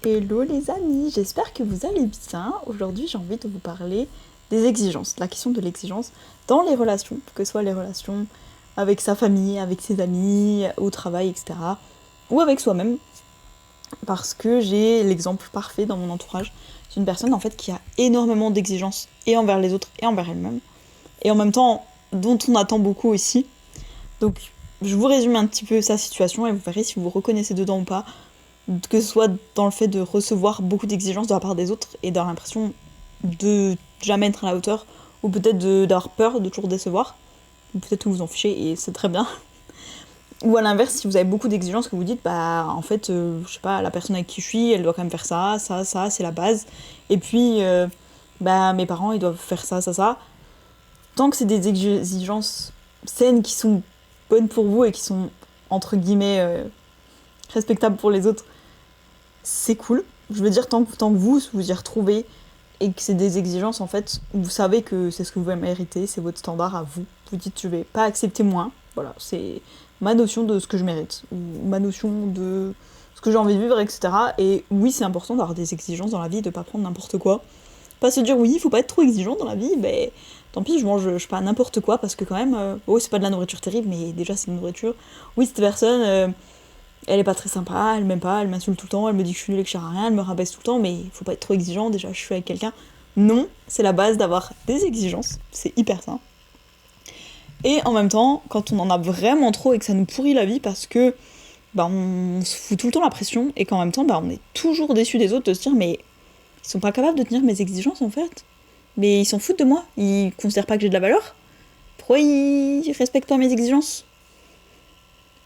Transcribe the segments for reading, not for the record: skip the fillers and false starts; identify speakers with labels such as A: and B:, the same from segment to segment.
A: Hello les amis, j'espère que vous allez bien. Aujourd'hui j'ai envie de vous parler des exigences, la question de l'exigence dans les relations, que ce soit les relations avec sa famille, avec ses amis, au travail, etc. Ou avec soi-même, parce que j'ai l'exemple parfait dans mon entourage. C'est une personne en fait qui a énormément d'exigences et envers les autres et envers elle-même. Et en même temps dont on attend beaucoup aussi. Donc je vous résume un petit peu sa situation et vous verrez si vous vous reconnaissez dedans ou pas, que ce soit dans le fait de recevoir beaucoup d'exigences de la part des autres et d'avoir l'impression de jamais être à la hauteur, ou peut-être d'avoir peur de toujours décevoir, ou peut-être que vous en fichez et c'est très bien. Ou à l'inverse, si vous avez beaucoup d'exigences, que vous dites, bah en fait, je sais pas, la personne avec qui je suis, elle doit quand même faire ça, ça, c'est la base. Et puis, bah mes parents, ils doivent faire ça, ça, ça. Tant que c'est des exigences saines qui sont bonnes pour vous et qui sont, entre guillemets, respectables pour les autres, c'est cool. Je veux dire, tant que vous vous y retrouvez et que c'est des exigences, en fait, vous savez que c'est ce que vous méritez, c'est votre standard à vous. Vous dites, je vais pas accepter moins. Voilà, c'est ma notion de ce que je mérite, ou ma notion de ce que j'ai envie de vivre, etc. Et oui, c'est important d'avoir des exigences dans la vie, de pas prendre n'importe quoi. Pas se dire, oui, il faut pas être trop exigeant dans la vie, ben tant pis, je mange, je sais pas, n'importe quoi, parce que quand même, oh, c'est pas de la nourriture terrible, mais déjà, c'est de la nourriture. Oui, cette personne, elle est pas très sympa, elle m'aime pas, elle m'insulte tout le temps, elle me dit que je suis nulle et que je sers à rien, elle me rabaisse tout le temps, mais il faut pas être trop exigeant, déjà je suis avec quelqu'un. Non, c'est la base d'avoir des exigences, c'est hyper sain. Et en même temps, quand on en a vraiment trop et que ça nous pourrit la vie parce que bah, on se fout tout le temps la pression et qu'en même temps bah, on est toujours déçu des autres de se dire mais ils sont pas capables de tenir mes exigences en fait. Mais ils s'en foutent de moi, ils considèrent pas que j'ai de la valeur. Pourquoi ils respectent pas mes exigences?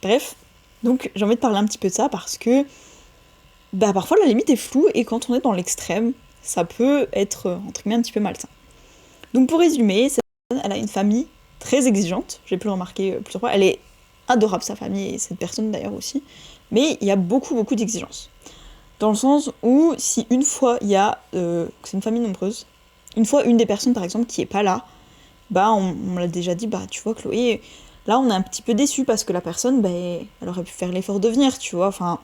A: Bref, donc j'ai envie de parler un petit peu de ça parce que bah parfois la limite est floue et quand on est dans l'extrême, ça peut être entre guillemets un petit peu malsain. Donc pour résumer, cette personne, elle a une famille très exigeante, j'ai pu le remarquer plusieurs fois, elle est adorable sa famille et cette personne d'ailleurs aussi, mais il y a beaucoup d'exigences. Dans le sens où si une fois il y a, c'est une famille nombreuse, une fois une des personnes par exemple qui est pas là, bah on l'a déjà dit, bah tu vois Chloé, là on est un petit peu déçu parce que la personne, bah, elle aurait pu faire l'effort de venir, tu vois, enfin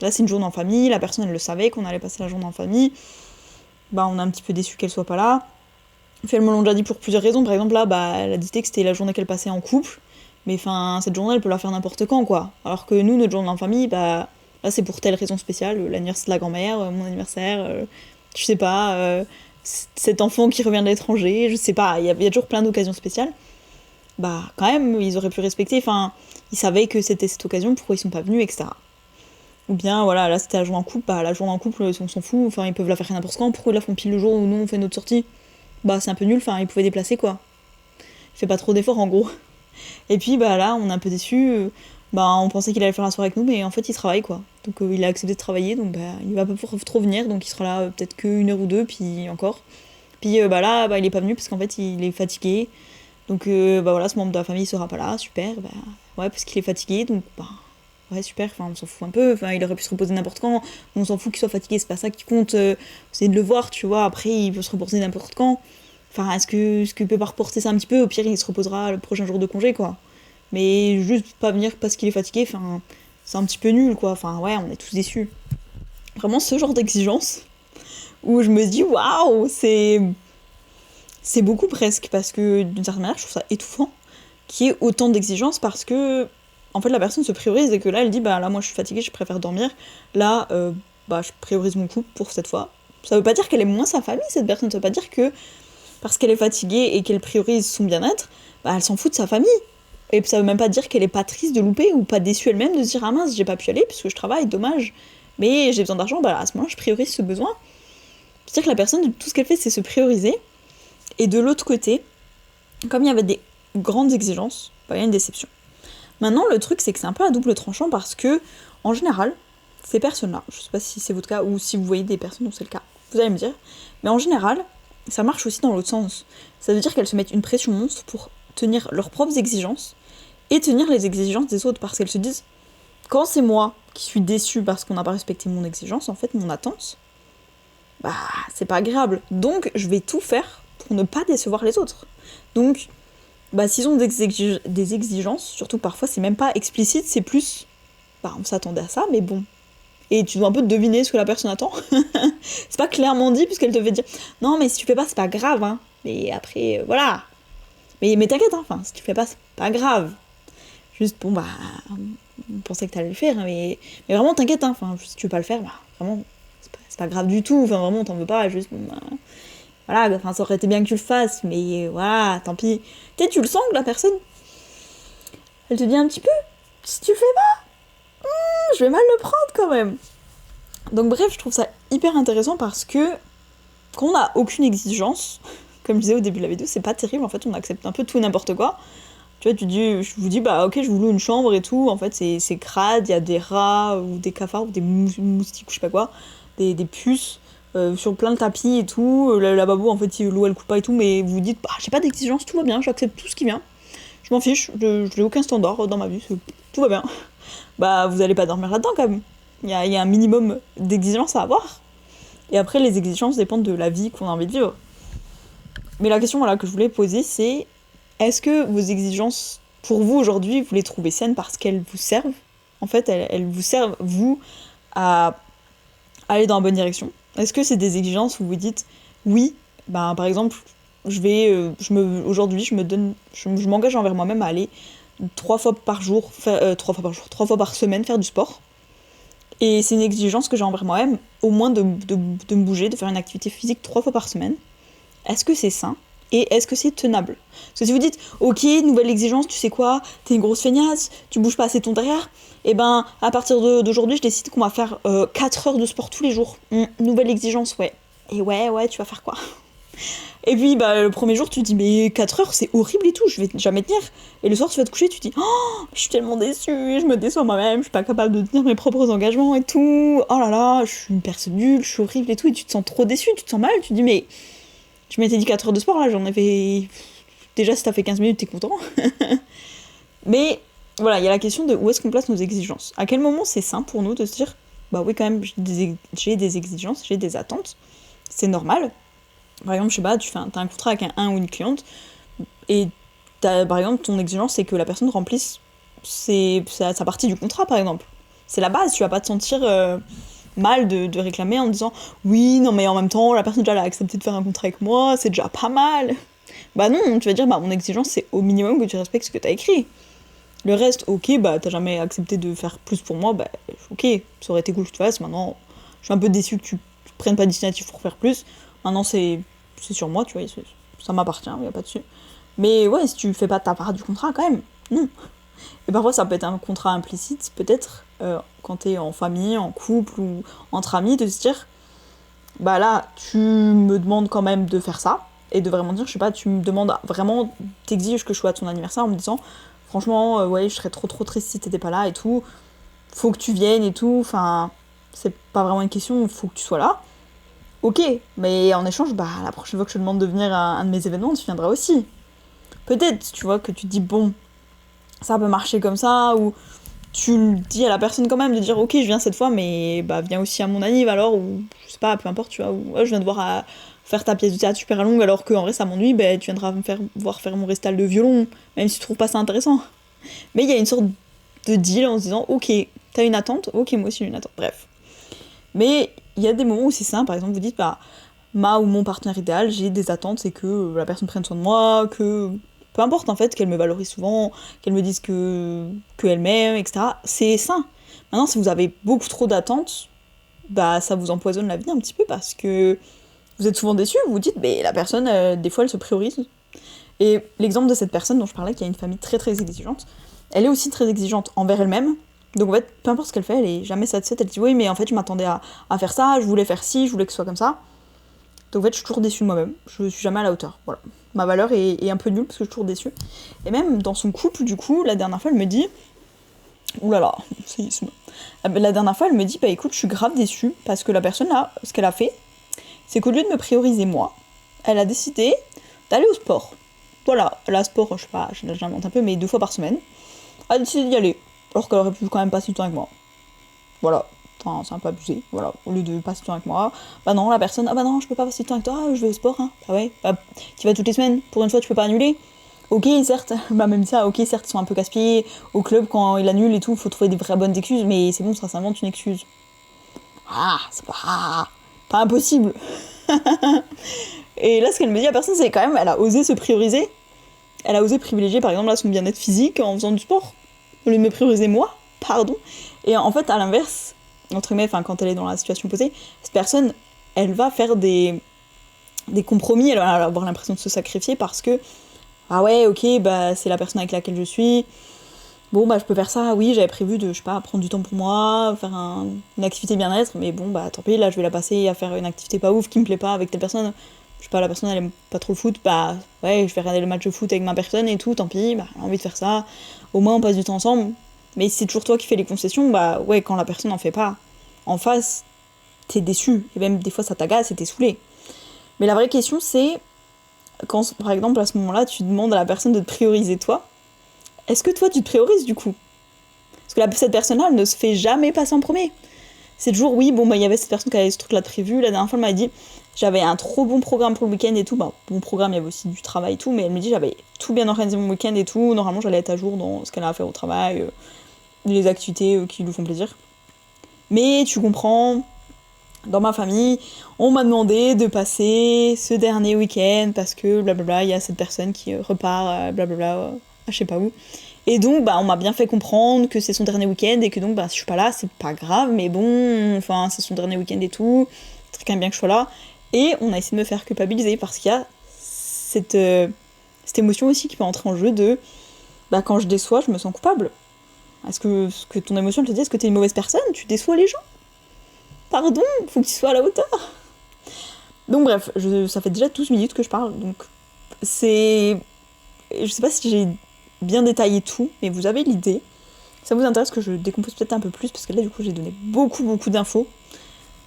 A: là, c'est une journée en famille, la personne, elle le savait qu'on allait passer la journée en famille. Bah, on est un petit peu déçu qu'elle soit pas là. Puis elles me l'ont déjà dit pour plusieurs raisons. Par exemple, là, bah, elle a dit que c'était la journée qu'elle passait en couple. Mais enfin, cette journée, elle peut la faire n'importe quand, quoi. Alors que nous, notre journée en famille, bah, là, c'est pour telle raison spéciale. L'anniversaire de la grand-mère, mon anniversaire, je sais pas, cet enfant qui revient de l'étranger, je sais pas. Il y a toujours plein d'occasions spéciales. Bah, quand même, ils auraient pu respecter. Enfin, ils savaient que c'était cette occasion, pourquoi ils sont pas venus, etc. Ou bien, voilà, là c'était la journée en couple, bah la journée en couple, on s'en fout, enfin ils peuvent la faire n'importe quand, pourquoi ils la font pile le jour où nous on fait notre sortie? Bah c'est un peu nul, enfin ils pouvaient déplacer quoi. Il fait pas trop d'efforts en gros. Et puis bah là on est un peu déçus, bah on pensait qu'il allait faire la soirée avec nous, mais en fait il travaille quoi. Donc il a accepté de travailler, donc bah il va pas pouvoir trop venir, donc il sera là peut-être qu'une heure ou deux, puis encore. Puis bah là bah il est pas venu parce qu'en fait il est fatigué, donc bah voilà, ce membre de la famille sera pas là, super, bah ouais parce qu'il est fatigué, donc bah ouais, super, enfin, on s'en fout un peu, enfin, il aurait pu se reposer n'importe quand, on s'en fout qu'il soit fatigué, c'est pas ça qui compte, c'est de le voir, tu vois, après il peut se reposer n'importe quand. Enfin, est-ce qu'il peut pas reporter ça un petit peu, au pire il se reposera le prochain jour de congé, quoi. Mais juste pas venir parce qu'il est fatigué, enfin, c'est un petit peu nul, quoi, enfin, ouais, on est tous déçus. Vraiment ce genre d'exigence, où je me dis, waouh, c'est beaucoup presque, parce que d'une certaine manière, je trouve ça étouffant, qu'il y ait autant d'exigences, parce que en fait la personne se priorise et que là elle dit bah là moi je suis fatiguée, je préfère dormir, là bah je priorise mon couple pour cette fois. Ça veut pas dire qu'elle aime moins sa famille cette personne, ça veut pas dire que parce qu'elle est fatiguée et qu'elle priorise son bien-être, bah elle s'en fout de sa famille. Et ça veut même pas dire qu'elle est pas triste de louper ou pas déçue elle-même de se dire ah mince j'ai pas pu aller parce que je travaille, dommage. Mais j'ai besoin d'argent, bah à ce moment-là je priorise ce besoin. C'est-à-dire que la personne tout ce qu'elle fait c'est se prioriser. Et de l'autre côté, comme il y avait des grandes exigences, bah, il y a une déception. Maintenant, le truc, c'est que c'est un peu à double tranchant parce que, en général, ces personnes-là, je sais pas si c'est votre cas ou si vous voyez des personnes dont c'est le cas, vous allez me dire, mais en général, ça marche aussi dans l'autre sens. Ça veut dire qu'elles se mettent une pression monstre pour tenir leurs propres exigences et tenir les exigences des autres parce qu'elles se disent, quand c'est moi qui suis déçue parce qu'on n'a pas respecté mon exigence, en fait, mon attente, bah, c'est pas agréable. Donc, je vais tout faire pour ne pas décevoir les autres. Donc, bah s'ils ont des exigences, surtout parfois c'est même pas explicite, c'est plus, bah on s'attendait à ça, mais bon, et tu dois un peu deviner ce que la personne attend. C'est pas clairement dit, puisqu'elle te fait dire non, mais si tu fais pas, c'est pas grave, hein. Mais après, voilà. Mais t'inquiète, hein, enfin, si tu fais pas, c'est pas grave. Juste, bon, bah, on pensait que t'allais le faire, hein, mais vraiment, t'inquiète, hein, enfin, si tu veux pas le faire, bah, vraiment, c'est pas grave du tout, enfin, vraiment, on t'en veut pas, juste, bon, bah, voilà, enfin, ça aurait été bien que tu le fasses, mais voilà, tant pis. Tu le sens que la personne, elle te dit un petit peu, si tu le fais pas, je vais mal le prendre quand même. Donc bref, je trouve ça hyper intéressant parce que quand on n'a aucune exigence, comme je disais au début de la vidéo, c'est pas terrible, en fait, on accepte un peu tout et n'importe quoi. Tu vois, je vous dis, bah ok, je vous loue une chambre et tout, en fait, c'est crade, il y a des rats, ou des cafards, ou des moustiques, ou je sais pas quoi, des puces, sur plein de tapis et tout, la lavabo, en fait, l'eau elle coule pas et tout, mais vous vous dites, bah j'ai pas d'exigence, tout va bien, j'accepte tout ce qui vient, je m'en fiche, je n'ai aucun standard dans ma vie, tout va bien. Bah vous allez pas dormir là-dedans quand même, il y a un minimum d'exigence à avoir. Et après, les exigences dépendent de la vie qu'on a envie de vivre. Mais la question voilà, que je voulais poser, c'est est-ce que vos exigences, pour vous aujourd'hui, vous les trouvez saines parce qu'elles vous servent? En fait, elles vous servent, vous, à aller dans la bonne direction. Est-ce que c'est des exigences où vous dites oui, bah, par exemple, aujourd'hui, je m'engage envers moi-même à aller 3 fois par jour, 3 fois par semaine faire du sport. Et c'est une exigence que j'ai envers moi-même, au moins de me bouger, de faire une activité physique 3 fois par semaine. Est-ce que c'est sain? Et est-ce que c'est tenable? Parce que si vous dites, ok, nouvelle exigence, tu sais quoi, t'es une grosse feignasse, tu bouges pas assez ton derrière, et ben à partir d'aujourd'hui, je décide qu'on va faire 4 heures de sport tous les jours. Nouvelle exigence, ouais. Et ouais, tu vas faire quoi? Et puis bah, le premier jour, tu te dis, mais 4 heures, c'est horrible et tout, je vais jamais tenir. Et le soir, tu vas te coucher, tu te dis, oh, je suis tellement déçue, je me déçois moi-même, je suis pas capable de tenir mes propres engagements et tout. Oh là là, je suis une personne nulle, je suis horrible et tout. Et tu te sens trop déçu, tu te sens mal, tu te dis, mais je m'étais dit 4 heures de sport, là, j'en ai fait. Déjà, si t'as fait 15 minutes, t'es content. Mais voilà, il y a la question de où est-ce qu'on place nos exigences. À quel moment c'est sain pour nous de se dire, bah oui, quand même, j'ai des exigences, j'ai des attentes, c'est normal. Par exemple, je sais pas, t'as un contrat avec un ou une cliente, et par exemple, ton exigence, c'est que la personne remplisse sa partie du contrat, par exemple. C'est la base, tu vas pas te sentir mal de réclamer en disant oui, non, mais en même temps, la personne déjà elle a accepté de faire un contrat avec moi, c'est déjà pas mal. Bah non, tu vas dire, bah mon exigence, c'est au minimum que tu respectes ce que t'as écrit. Le reste, ok, bah t'as jamais accepté de faire plus pour moi, bah ok, ça aurait été cool que tu fasses, maintenant, je suis un peu déçue que tu prennes pas d'initiative pour faire plus. Maintenant, c'est sur moi, tu vois, ça m'appartient, y a pas dessus. Mais ouais, si tu fais pas ta part du contrat, quand même, non. Et parfois, ça peut être un contrat implicite, peut-être, quand t'es en famille, en couple ou entre amis, de se dire, bah là, tu me demandes quand même de faire ça, et de vraiment dire, je sais pas, tu me demandes vraiment, t'exiges que je sois à ton anniversaire en me disant, franchement, ouais, je serais trop triste si t'étais pas là et tout, faut que tu viennes et tout, enfin, c'est pas vraiment une question, faut que tu sois là. Ok, mais en échange, bah la prochaine fois que je te demande de venir à un de mes événements, tu viendras aussi. Peut-être, tu vois, que tu te dis, bon, ça peut marcher comme ça, ou tu le dis à la personne quand même, de dire, ok, je viens cette fois, mais bah viens aussi à mon anniv alors, ou je sais pas, peu importe, tu vois, ou je viens de voir faire ta pièce de théâtre super longue alors qu'en vrai ça m'ennuie, bah tu viendras me voir faire mon récital de violon, même si tu trouves pas ça intéressant. Mais il y a une sorte de deal en se disant, ok, t'as une attente, ok, moi aussi j'ai une attente, bref. Mais il y a des moments où c'est ça, par exemple, vous dites, bah, ma ou mon partenaire idéal, j'ai des attentes, c'est que la personne prenne soin de moi, que peu importe en fait, qu'elle me valorise souvent, qu'elle me dise qu'elle m'aime, etc. C'est sain. Maintenant, si vous avez beaucoup trop d'attentes, bah ça vous empoisonne la vie un petit peu parce que vous êtes souvent déçus, vous vous dites, mais la personne, des fois, elle se priorise. Et l'exemple de cette personne dont je parlais, qui a une famille très très exigeante, elle est aussi très exigeante envers elle-même. Donc en fait, peu importe ce qu'elle fait, elle est jamais satisfaite. Elle dit oui, mais en fait, je m'attendais à faire ça, je voulais faire ci, je voulais que ce soit comme ça. Donc en fait, je suis toujours déçue de moi-même. Je suis jamais à la hauteur. Voilà. Ma valeur est un peu nulle parce que je suis toujours déçue. Et même dans son couple, du coup, la dernière fois, elle me dit. Ouh là là, la dernière fois, elle me dit, bah écoute, je suis grave déçue parce que la personne là, ce qu'elle a fait, c'est qu'au lieu de me prioriser moi, elle a décidé d'aller au sport. Voilà, la sport, je sais pas, j'invente un peu, mais 2 fois par semaine. Elle a décidé d'y aller. Alors qu'elle aurait pu quand même passer du temps avec moi. Voilà. Enfin, c'est un peu abusé. Voilà. Au lieu de passer du temps avec moi, bah non, la personne, ah bah non, je peux pas passer du temps avec toi, je vais au sport, hein. Ah ouais, bah, tu vas toutes les semaines, pour une fois, tu peux pas annuler. Ok, certes, bah même ça, ok, certes, ils sont un peu casse-pieds. Au club, quand il annule et tout, faut trouver des vraies bonnes excuses, mais c'est bon, ça s'invente une excuse. c'est pas impossible. Et là, ce qu'elle me dit, la personne, c'est quand même, elle a osé se prioriser. Elle a osé privilégier, par exemple, là, son bien-être physique en faisant du sport. Au lieu de me prioriser moi, pardon. Et en fait, à l'inverse, entre guillemets, quand elle est dans la situation opposée, cette personne, elle va faire des compromis, elle va avoir l'impression de se sacrifier parce que, ah ouais, ok, bah c'est la personne avec laquelle je suis. Bon, bah je peux faire ça, oui, j'avais prévu de, je sais pas, prendre du temps pour moi, faire une activité bien-être, mais bon, bah tant pis, là je vais la passer à faire une activité pas ouf qui me plaît pas avec telle personne. Je sais pas, la personne elle aime pas trop le foot, bah ouais, je vais regarder le match de foot avec ma personne et tout, tant pis, bah j'ai envie de faire ça. Au moins on passe du temps ensemble. Mais si c'est toujours toi qui fais les concessions, bah ouais, quand la personne en fait pas en face, t'es déçu. Et même des fois ça t'agace et t'es saoulé. Mais la vraie question c'est, quand par exemple à ce moment-là tu demandes à la personne de te prioriser toi, est-ce que toi tu te priorises du coup? Parce que cette personne-là elle ne se fait jamais passer en premier. C'est toujours oui, bon bah il y avait cette personne qui avait ce truc-là de prévu, la dernière fois elle m'a dit j'avais un trop bon programme pour le week-end et tout, bah bon programme, il y avait aussi du travail et tout, mais elle me dit j'avais tout bien organisé mon week-end et tout, normalement j'allais être à jour dans ce qu'elle a à faire au travail, les activités qui lui font plaisir. Mais tu comprends, dans ma famille, on m'a demandé de passer ce dernier week-end parce que blablabla, il y a cette personne qui repart blablabla à je sais pas où. Et donc, bah, on m'a bien fait comprendre que c'est son dernier week-end et que donc, bah, si je suis pas là, c'est pas grave, mais bon, enfin, c'est son dernier week-end et tout, c'est quand même bien que je sois là. Et on a essayé de me faire culpabiliser parce qu'il y a cette émotion aussi qui peut entrer en jeu de, bah, quand je déçois, je me sens coupable. Est-ce que ton émotion te dit, est-ce que t'es une mauvaise personne? Tu déçois les gens? Pardon, faut que tu sois à la hauteur. Donc bref, ça fait déjà 12 minutes que je parle, donc c'est... Je sais pas si j'ai bien détaillé tout, mais vous avez l'idée. Ça vous intéresse que je décompose peut-être un peu plus, parce que là du coup j'ai donné beaucoup d'infos.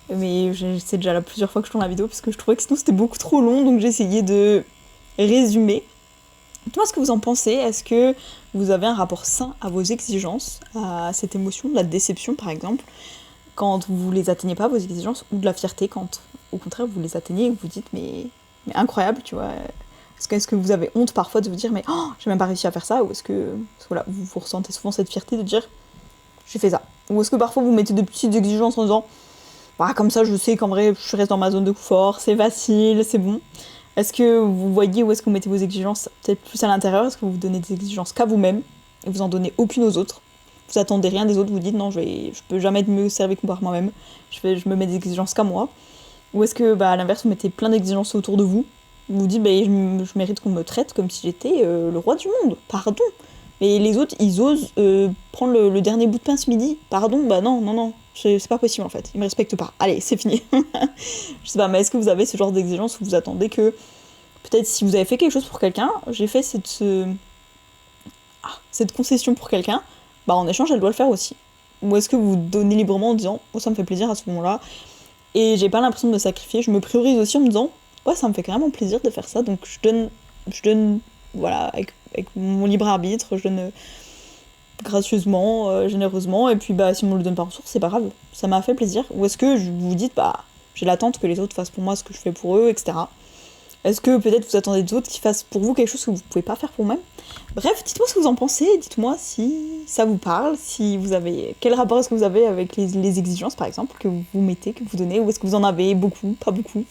A: Mais c'est déjà là plusieurs fois que je tourne la vidéo, parce que je trouvais que sinon c'était beaucoup trop long, donc j'ai essayé de résumer. Dites-moi ce que vous en pensez, est-ce que vous avez un rapport sain à vos exigences, à cette émotion de la déception par exemple, quand vous les atteignez pas, vos exigences, ou de la fierté quand au contraire vous les atteignez et que vous dites mais incroyable, tu vois. Est-ce que vous avez honte parfois de vous dire mais oh, j'ai même pas réussi à faire ça, ou est-ce que voilà, vous ressentez souvent cette fierté de dire j'ai fait ça, ou est-ce que parfois vous mettez de petites exigences en disant bah, comme ça je sais qu'en vrai je reste dans ma zone de confort, c'est facile, c'est bon. Est-ce que vous voyez où est-ce que vous mettez vos exigences peut-être plus à l'intérieur, est-ce que vous donnez des exigences qu'à vous-même et vous en donnez aucune aux autres, vous attendez rien des autres, vous dites non je peux jamais être mieux servi que par moi-même, je me mets des exigences qu'à moi, ou est-ce que bah, à l'inverse vous mettez plein d'exigences autour de vous, vous dites bah, je mérite qu'on me traite comme si j'étais le roi du monde, pardon, mais les autres ils osent prendre le dernier bout de pain ce midi, pardon, bah non, c'est pas possible en fait, ils me respectent pas, allez c'est fini. Je sais pas, mais est-ce que vous avez ce genre d'exigence où vous attendez que peut-être si vous avez fait quelque chose pour quelqu'un, j'ai fait cette concession pour quelqu'un, bah en échange elle doit le faire aussi. Ou est-ce que vous donnez librement en disant oh ça me fait plaisir à ce moment-là et j'ai pas l'impression de me sacrifier, je me priorise aussi en me disant ouais ça me fait carrément plaisir de faire ça, donc je donne voilà avec mon libre arbitre, je donne gracieusement, généreusement, et puis bah si on me le donne pas en retour c'est pas grave, ça m'a fait plaisir. Ou est-ce que vous vous dites bah j'ai l'attente que les autres fassent pour moi ce que je fais pour eux, etc. Est-ce que peut-être vous attendez des autres qui fassent pour vous quelque chose que vous pouvez pas faire pour vous-même? Bref, dites-moi ce que vous en pensez, dites-moi si ça vous parle, si vous avez... Quel rapport est-ce que vous avez avec les exigences, par exemple, que vous mettez, que vous donnez, ou est-ce que vous en avez beaucoup, pas beaucoup?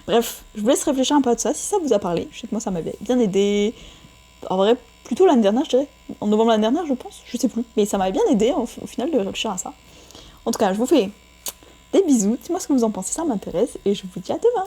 A: Bref, je vous laisse réfléchir un peu à ça, si ça vous a parlé. Je sais que moi, ça m'avait bien aidé. En vrai, plutôt l'année dernière, je dirais. En novembre l'année dernière, je pense, je sais plus. Mais ça m'avait bien aidé, au final, de réfléchir à ça. En tout cas, je vous fais des bisous, dites-moi ce que vous en pensez, ça m'intéresse, et je vous dis à demain.